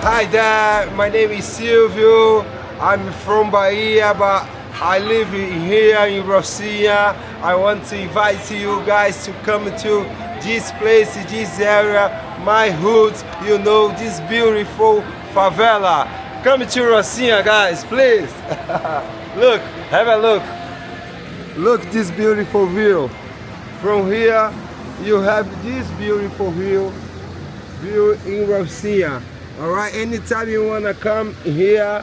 Hi there, my name is Silvio. I'm from Bahia, but I live here in Rocinha. I want to invite you guys to come to this place, this area, my hood, this beautiful favela. Come to Rocinha, guys, please. Look, have a look. Look this beautiful view. From here, you have this beautiful view in Rocinha. All right, anytime you wanna come here,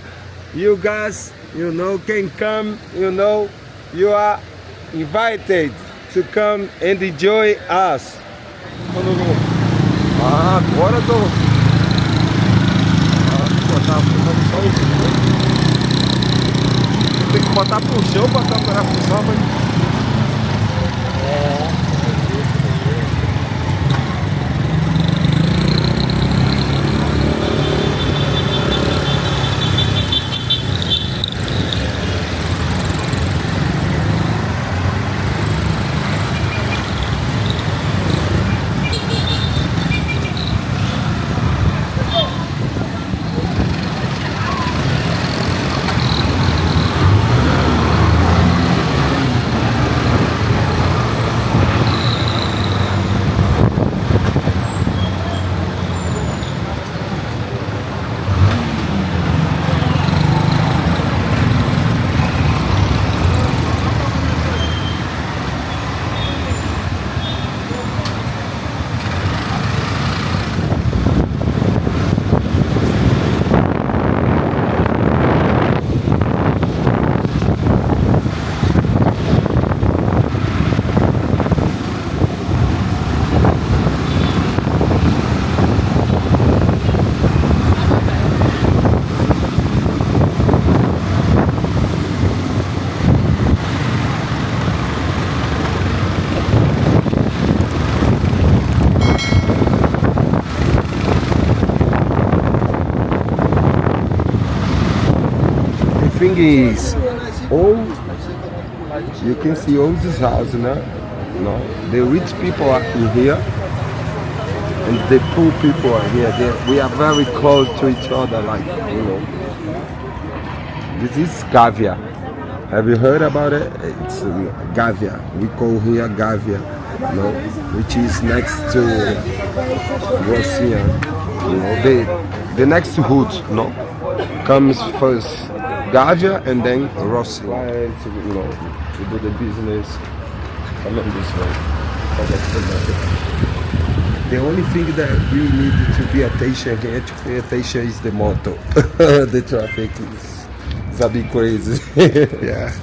you guys, can come. You are invited to come and enjoy us. Agora tô. Tem que botar pro chão pra câmera funcionar, mas. Thing is, you can see all this house, the rich people are in here and the poor people are here. We are very close to each other, This is Gavea. Have you heard about it? It's Gavea. We call here Gavea, which is next to Rocinha. The next hood, comes first. Gavea and then Rocinha. To do the business, come on this way. The only thing that we need to pay attention here, is the Moto. The traffic is a bit crazy. Yeah.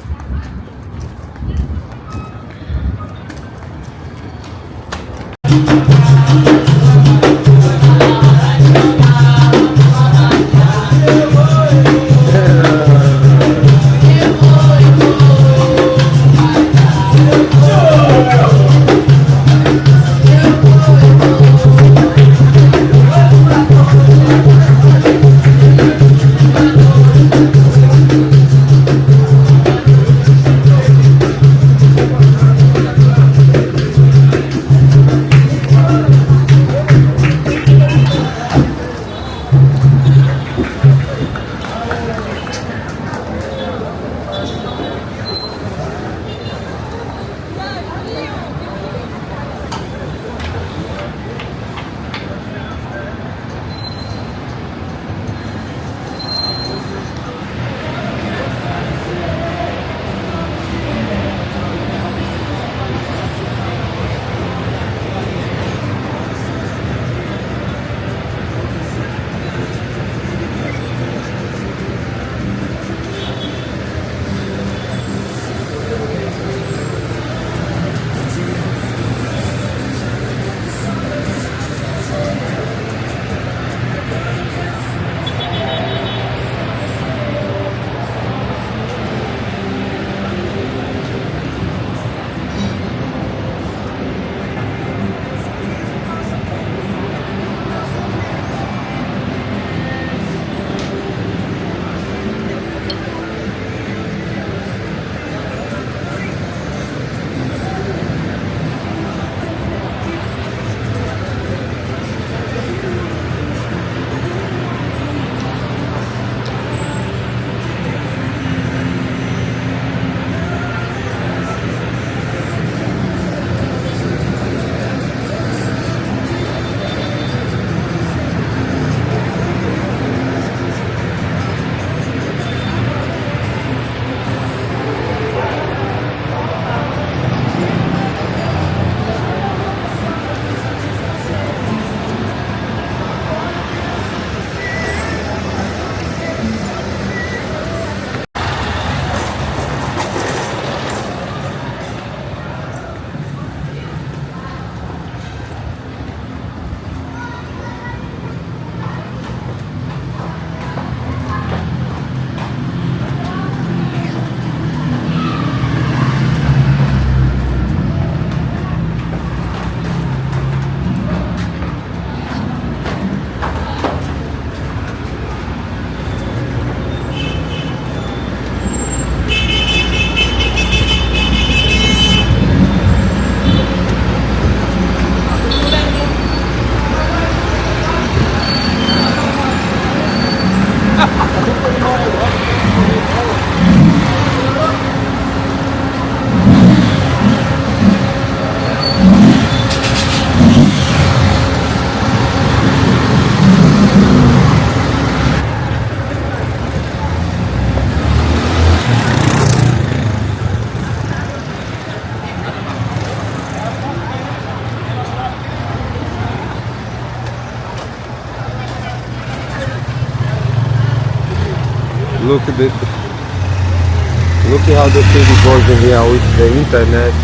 Look at it. Look at how the thing goes in here with the internet.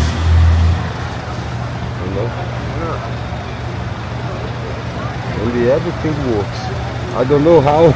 You know? Only everything works. I don't know how.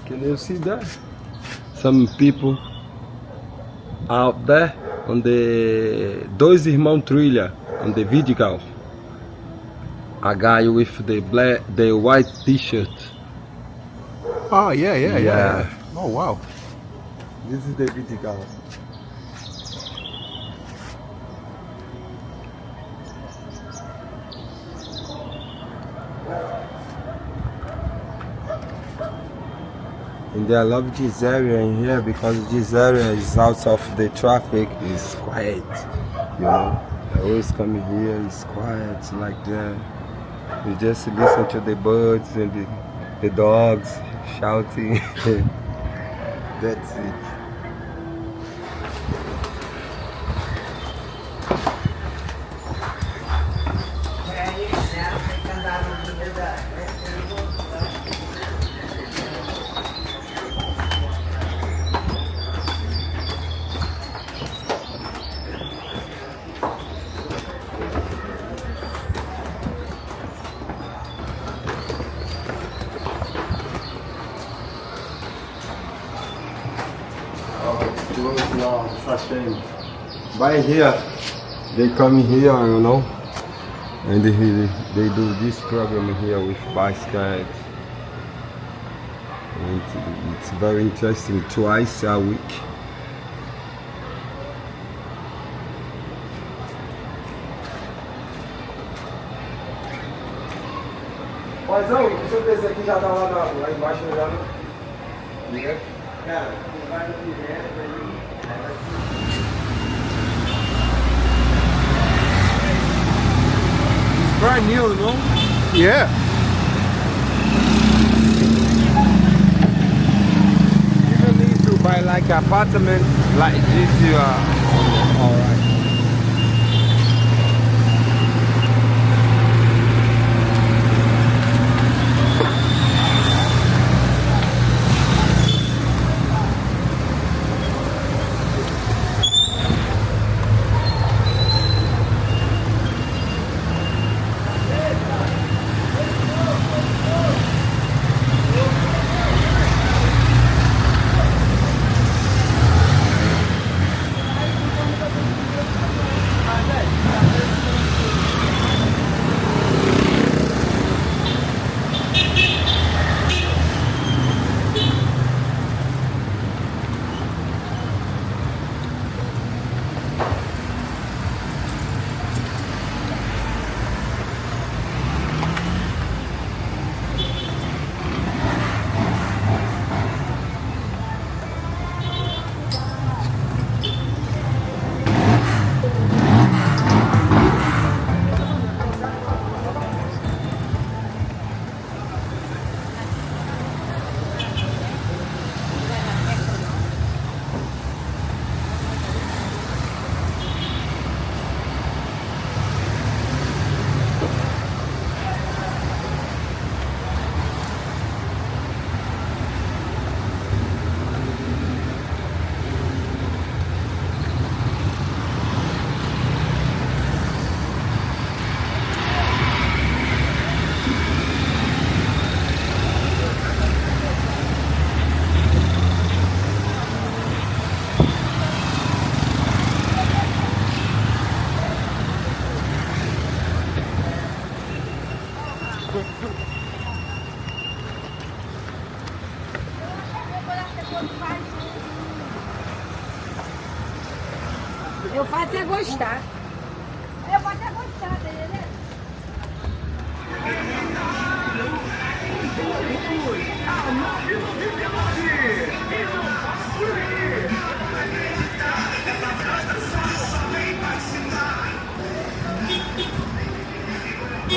Can you see that? Some people out there on the Dois Irmãos Trilha on the Vidigal. A guy with the white t-shirt. Oh yeah. Oh wow. This is the Vidigal. And I love this area in here because this area is out of the traffic. It's quiet, you know. I always come here, it's quiet like that. You just listen to the birds and the dogs shouting. That's it. Close now, it's a shame. By here, they come here, you know, and they do this program here with bicycles. And it's very interesting, twice a week. Paizão, o seu PC aqui já tá lá embaixo, já no... Direto? Cara, vai no direto aí. It's brand new, no? Yeah. You don't need to buy like an apartment like this, you are alright. Eu faço até gostar. Eu vou até gostar, entendeu? A 999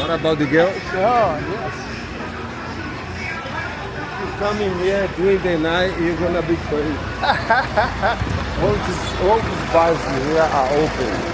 What about the girls? Oh, yes. If you come in here during the night, you're gonna be crazy. all these bars here are open.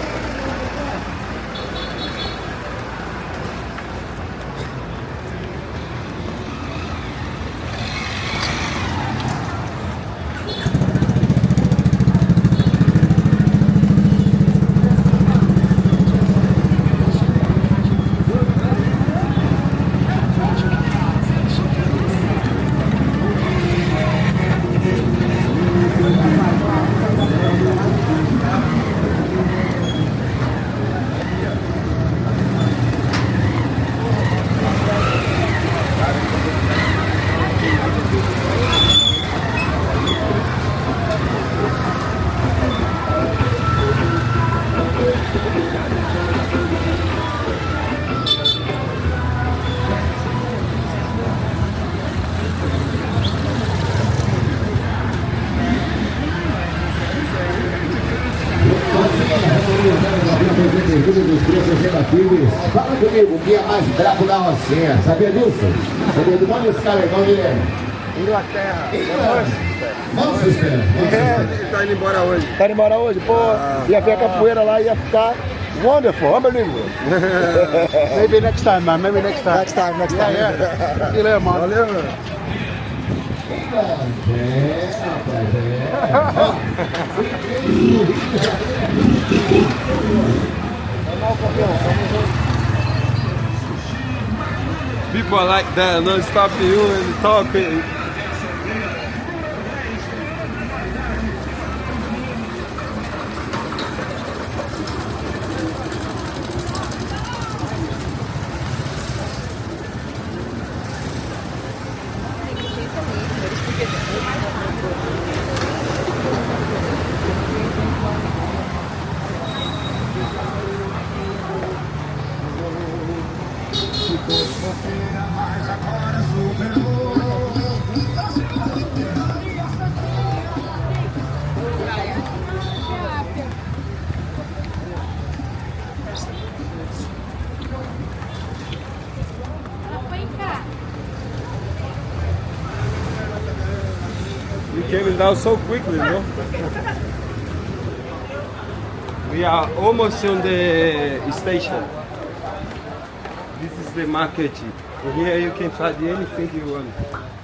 Dos preços imbatíveis. Fala comigo, o que é mais brabo da Rocinha? Sabia disso? Sabia de onde esse cara é, não, Guilherme? Inglaterra. Manchester. Ele tá indo embora hoje. Tá indo embora hoje? Pô, ia ver a capoeira lá, ia ficar wonderful, unbelievable. Maybe next time, man. Maybe next time. Next time, next time. Yeah. See you later, man. Valeu, mano. People are like that, no stop you and talking. You came down so quickly, no? We are almost on the station. This is the market. Here you can find anything you want.